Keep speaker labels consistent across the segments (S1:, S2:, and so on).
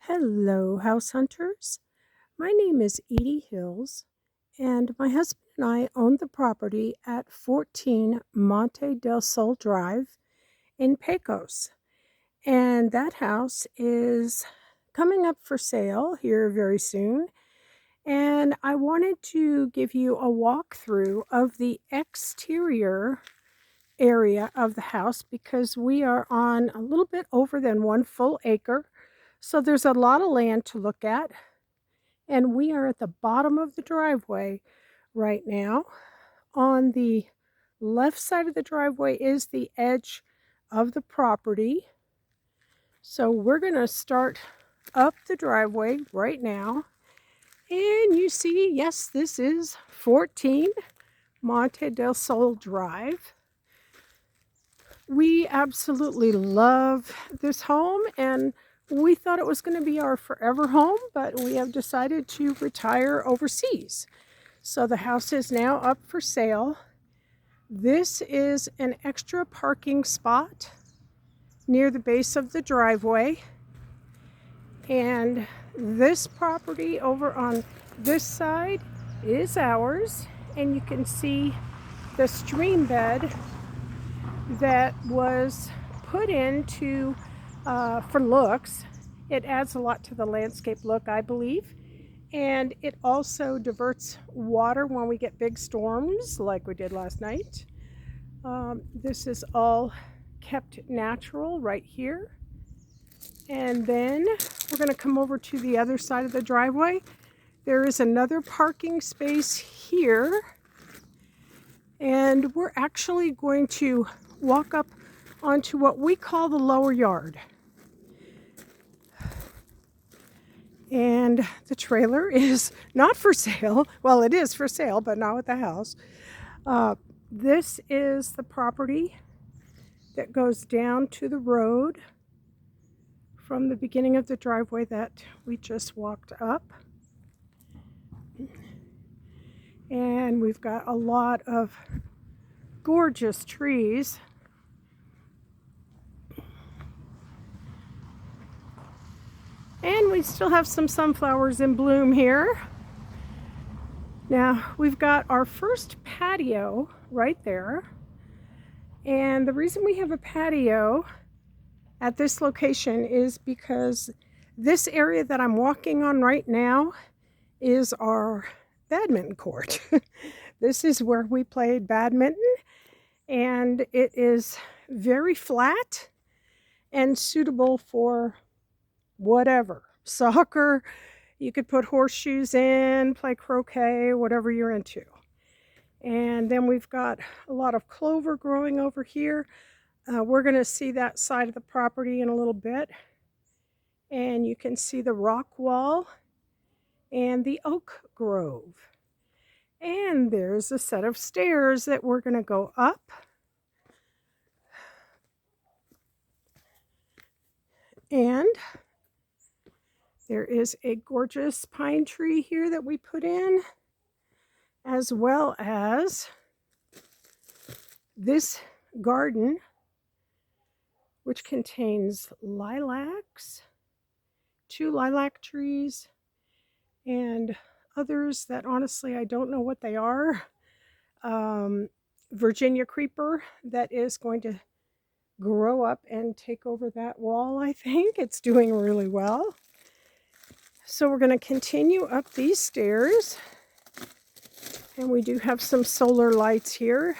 S1: Hello, house hunters. My name is Edie Hills, and my husband and I own the property at 14 Monte del Sol Drive in Pecos. And that house is coming up for sale here very soon. And I wanted to give you a walkthrough of the exterior area of the house because we are on a little bit over than 1 full acre. So there's a lot of land to look at. And we are at the bottom of the driveway right now. On the left side of the driveway is the edge of the property. So we're going to start up the driveway right now. And you see, yes, this is 14 Monte del Sol Drive. We absolutely love this home, and we thought it was going to be our forever home, but we have decided to retire overseas. So the house is now up for sale. This is an extra parking spot near the base of the driveway. And this property over on this side is ours. And you can see the stream bed that was put into for looks. It adds a lot to the landscape look, I believe. And it also diverts water when we get big storms like we did last night. This is all kept natural right here. And then we're going to come over to the other side of the driveway. There is another parking space here. And we're actually going to walk up onto what we call the lower yard. And the trailer is not for sale. Well, it is for sale, but not with the house. This is the property that goes down to the road from the beginning of the driveway that we just walked up. And we've got a lot of gorgeous trees. And we still have some sunflowers in bloom here. Now, we've got our first patio right there. And the reason we have a patio at this location is because this area that I'm walking on right now is our badminton court. This is where we played badminton, and it is very flat and suitable for whatever. Soccer, you could put horseshoes in, play croquet, whatever you're into. And then we've got a lot of clover growing over here. We're going to see that side of the property in a little bit. And you can see the rock wall and the oak grove. And there's a set of stairs that we're going to go up. And there is a gorgeous pine tree here that we put in, as well as this garden, which contains lilacs, 2 lilac trees, and others that honestly I don't know what they are. Virginia creeper that is going to grow up and take over that wall, I think. It's doing really well. So we're going to continue up these stairs. And we do have some solar lights here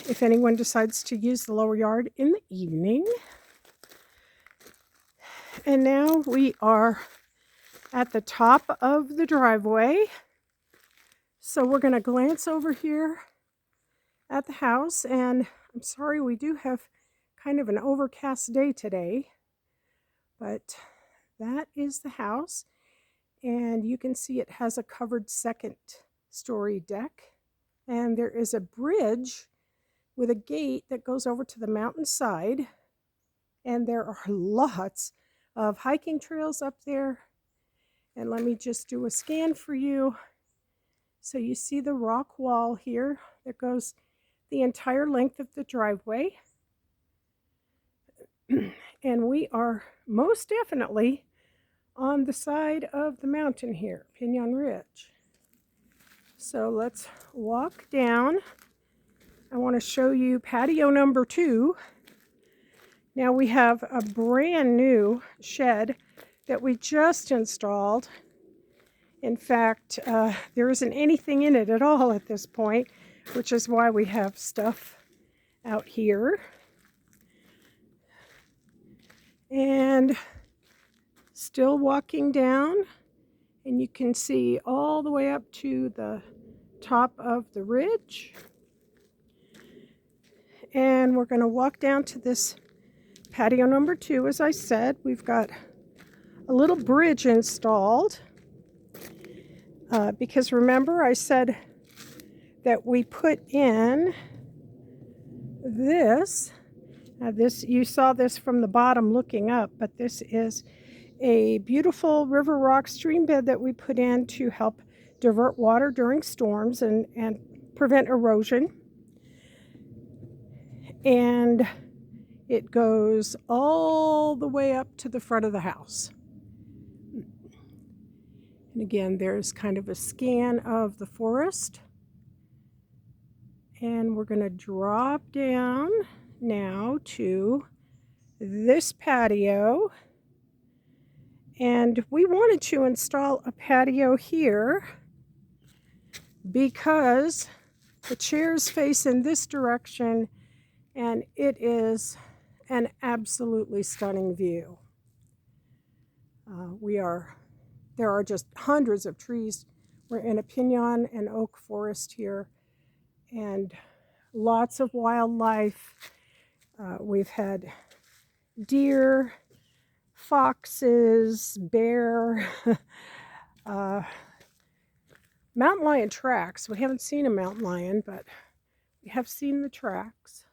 S1: if anyone decides to use the lower yard in the evening. And now we are at the top of the driveway. So we're going to glance over here at the house, and I'm sorry, we do have kind of an overcast day today, but that is the house. And you can see it has a covered second-story deck, and there is a bridge with a gate that goes over to the mountainside, and there are lots of hiking trails up there. And let me just do a scan for you. So you see the rock wall here that goes the entire length of the driveway. And we are most definitely on the side of the mountain here, Pinon Ridge. So let's walk down. I want to show you patio number 2. Now we have a brand new shed that we just installed. In fact, there isn't anything in it at all at this point, which is why we have stuff out here. And still walking down, and you can see all the way up to the top of the ridge. And we're going to walk down to this patio number 2. As I said, we've got a little bridge installed because remember I said that we put in this. Now you saw this from the bottom looking up, but this is a beautiful river rock stream bed that we put in to help divert water during storms and prevent erosion. And it goes all the way up to the front of the house. And again, there's kind of a scan of the forest. And we're going to drop down now to this patio. And we wanted to install a patio here because the chairs face in this direction, and it is an absolutely stunning view. There are just hundreds of trees. We're in a pinon and oak forest here, and lots of wildlife. We've had deer, foxes, bear, mountain lion tracks. We haven't seen a mountain lion, but we have seen the tracks.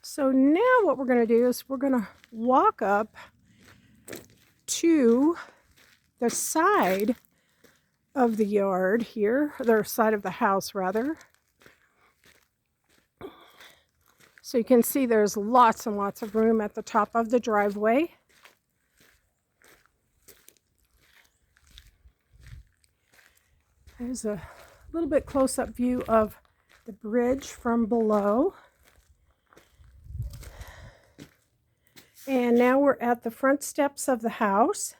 S1: So now what we're going to do is we're going to walk up to the side of the yard here, or side of the house rather. So you can see there's lots and lots of room at the top of the driveway. There's a little bit close-up view of the bridge from below. And now we're at the front steps of the house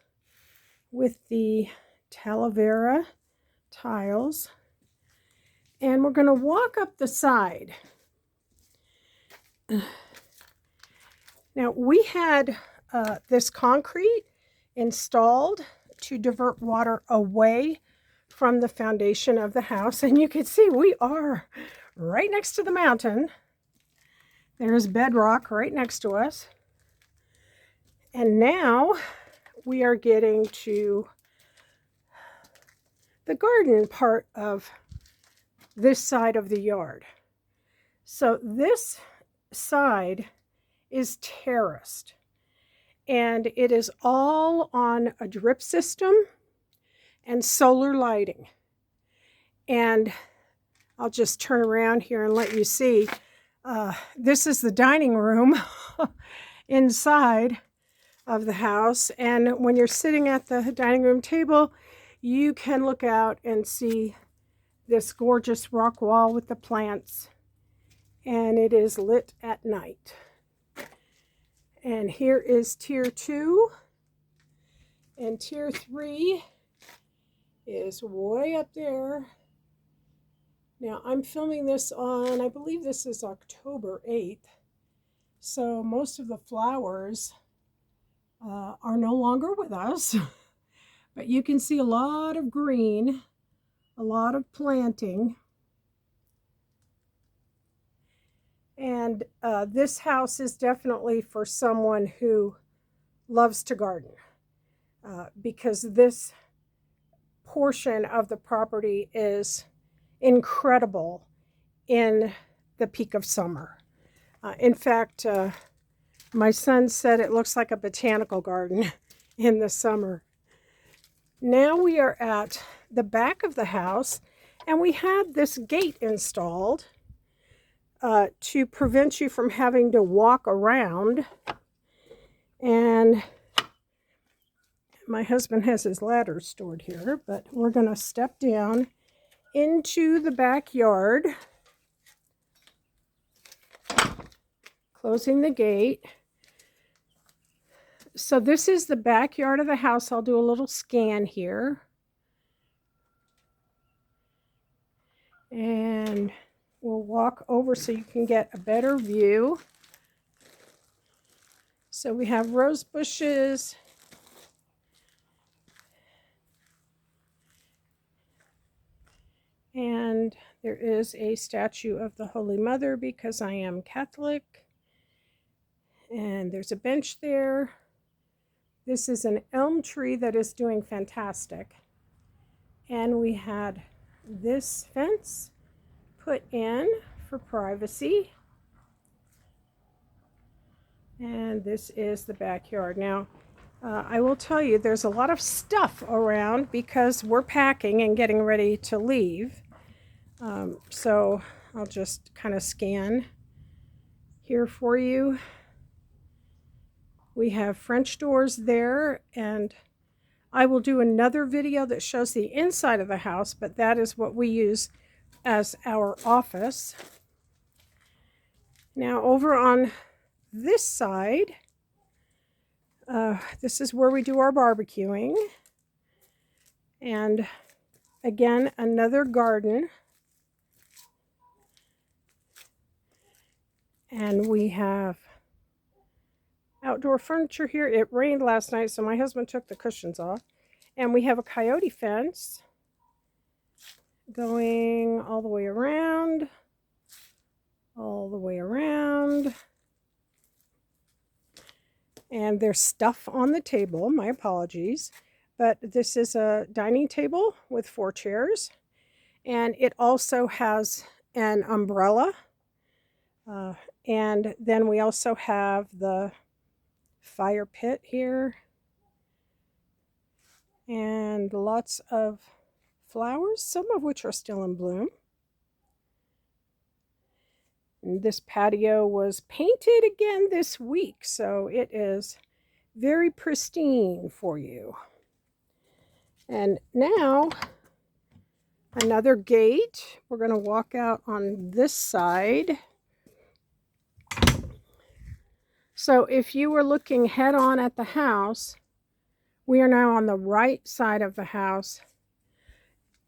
S1: with the Talavera tiles. And we're going to walk up the side. Now we had this concrete installed to divert water away from the foundation of the house, and you can see we are right next to the mountain. There's bedrock right next to us, and now we are getting to the garden part of this side of the yard. So this side is terraced, and it is all on a drip system and solar lighting. And I'll just turn around here and let you see. This is the dining room inside of the house, and when you're sitting at the dining room table, you can look out and see this gorgeous rock wall with the plants, and it is lit at night. And here is tier 2, and tier 3 is way up there. Now I'm filming this on, I believe this is October 8th, so most of the flowers are no longer with us, but you can see a lot of green, a lot of planting. And this house is definitely for someone who loves to garden, because this portion of the property is incredible in the peak of summer. In fact, my son said it looks like a botanical garden in the summer. Now we are at the back of the house, and we had this gate installed to prevent you from having to walk around. And my husband has his ladder stored here, but we're going to step down into the backyard, closing the gate. So this is the backyard of the house. I'll do a little scan here. And we'll walk over so you can get a better view. So we have rose bushes. And there is a statue of the Holy Mother because I am Catholic. And there's a bench there. This is an elm tree that is doing fantastic. And we had this fence put in for privacy. And this is the backyard. Now, I will tell you, there's a lot of stuff around because we're packing and getting ready to leave. So I'll just kind of scan here for you. We have French doors there, and I will do another video that shows the inside of the house, but that is what we use as our office. Now over on this side, this is where we do our barbecuing. And again, another garden. And we have outdoor furniture here. It rained last night, so my husband took the cushions off. And we have a coyote fence going all the way around, all the way around. And there's stuff on the table, my apologies. But this is a dining table with 4 chairs. And it also has an umbrella. And then we also have the fire pit here. And lots of flowers, some of which are still in bloom. And this patio was painted again this week, so it is very pristine for you. And now, another gate. We're going to walk out on this side. So if you were looking head on at the house, we are now on the right side of the house.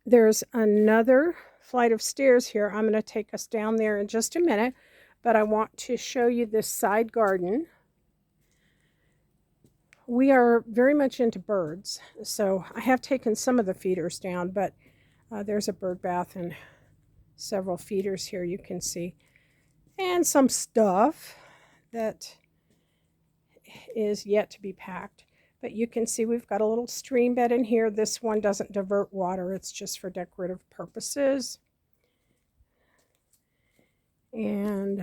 S1: There's another flight of stairs here. I'm going to take us down there in just a minute, but I want to show you this side garden. We are very much into birds, so I have taken some of the feeders down, but there's a bird bath and several feeders here you can see, and some stuff that is yet to be packed. But you can see we've got a little stream bed in here. This one doesn't divert water. It's just for decorative purposes. And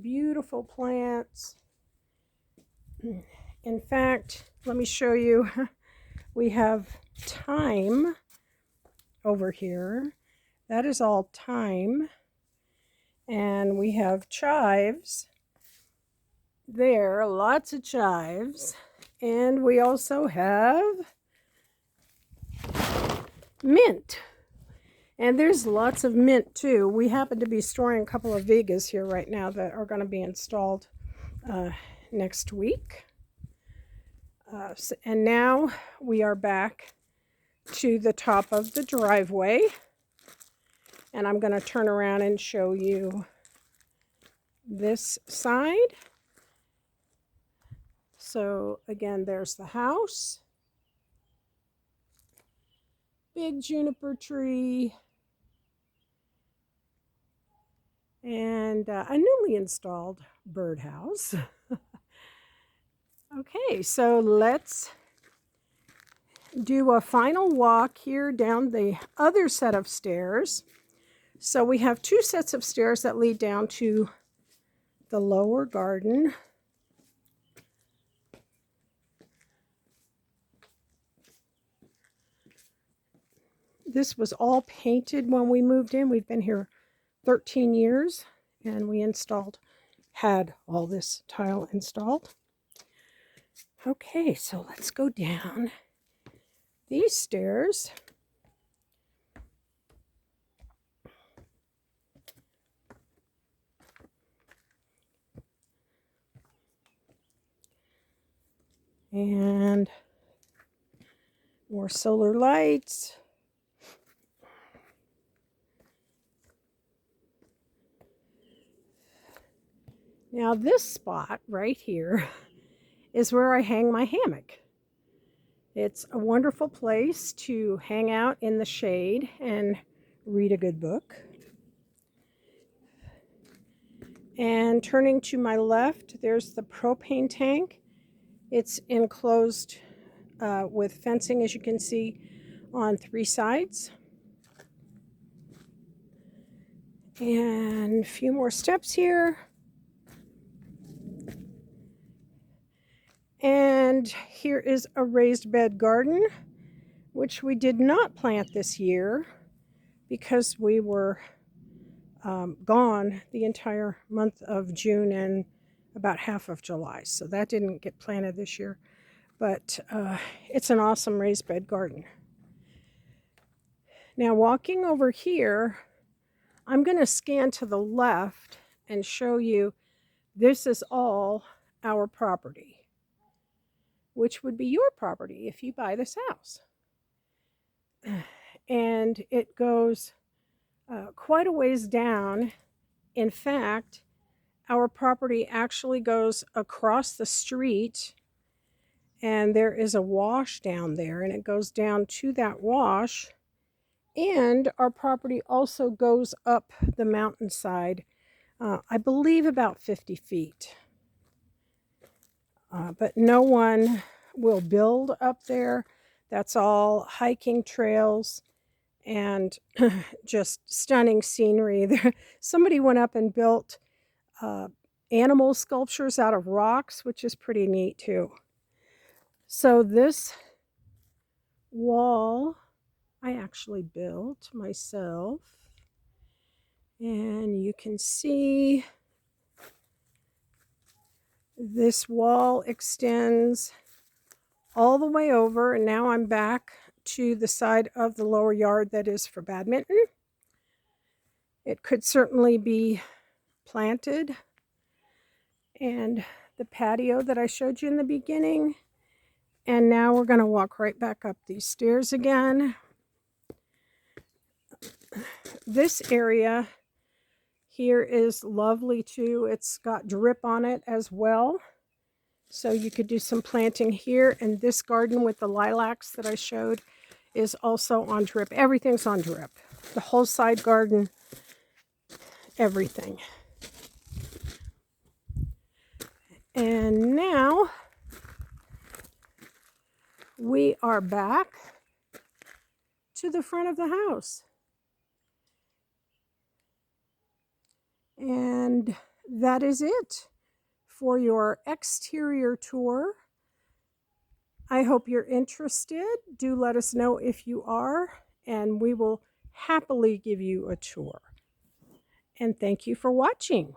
S1: beautiful plants. In fact, let me show you. We have thyme over here. That is all thyme. And we have chives there, lots of chives. And we also have mint. And there's lots of mint too. We happen to be storing a couple of vigas here right now that are going to be installed next week. And now we are back to the top of the driveway. And I'm going to turn around and show you this side. So again, there's the house. Big juniper tree. And a newly installed birdhouse. Okay, so let's do a final walk here down the other set of stairs. So we have 2 sets of stairs that lead down to the lower garden. This was all painted when we moved in. We've been here 13 years, and we had all this tile installed. Okay, so let's go down these stairs. And more solar lights. Now this spot right here is where I hang my hammock. It's a wonderful place to hang out in the shade and read a good book. And turning to my left, there's the propane tank. It's enclosed with fencing, as you can see, on 3 sides. And a few more steps here. And here is a raised bed garden, which we did not plant this year because we were gone the entire month of June and about half of July. So that didn't get planted this year. But it's an awesome raised bed garden. Now walking over here, I'm going to scan to the left and show you this is all our property, which would be your property if you buy this house. And it goes quite a ways down. In fact, our property actually goes across the street, and there is a wash down there, and it goes down to that wash. And our property also goes up the mountainside, I believe about 50 feet. But no one will build up there. That's all hiking trails and just stunning scenery. Somebody went up and built animal sculptures out of rocks, which is pretty neat too. So this wall I actually built myself, and you can see this wall extends all the way over, and now I'm back to the side of the lower yard that is for badminton. It could certainly be planted, and the patio that I showed you in the beginning. And now we're going to walk right back up these stairs again. This area here is lovely too. It's got drip on it as well. So you could do some planting here. And this garden with the lilacs that I showed is also on drip. Everything's on drip. The whole side garden, everything. And now we are back to the front of the house. And that is it for your exterior tour. I hope you're interested. Do let us know if you are, and we will happily give you a tour. And thank you for watching.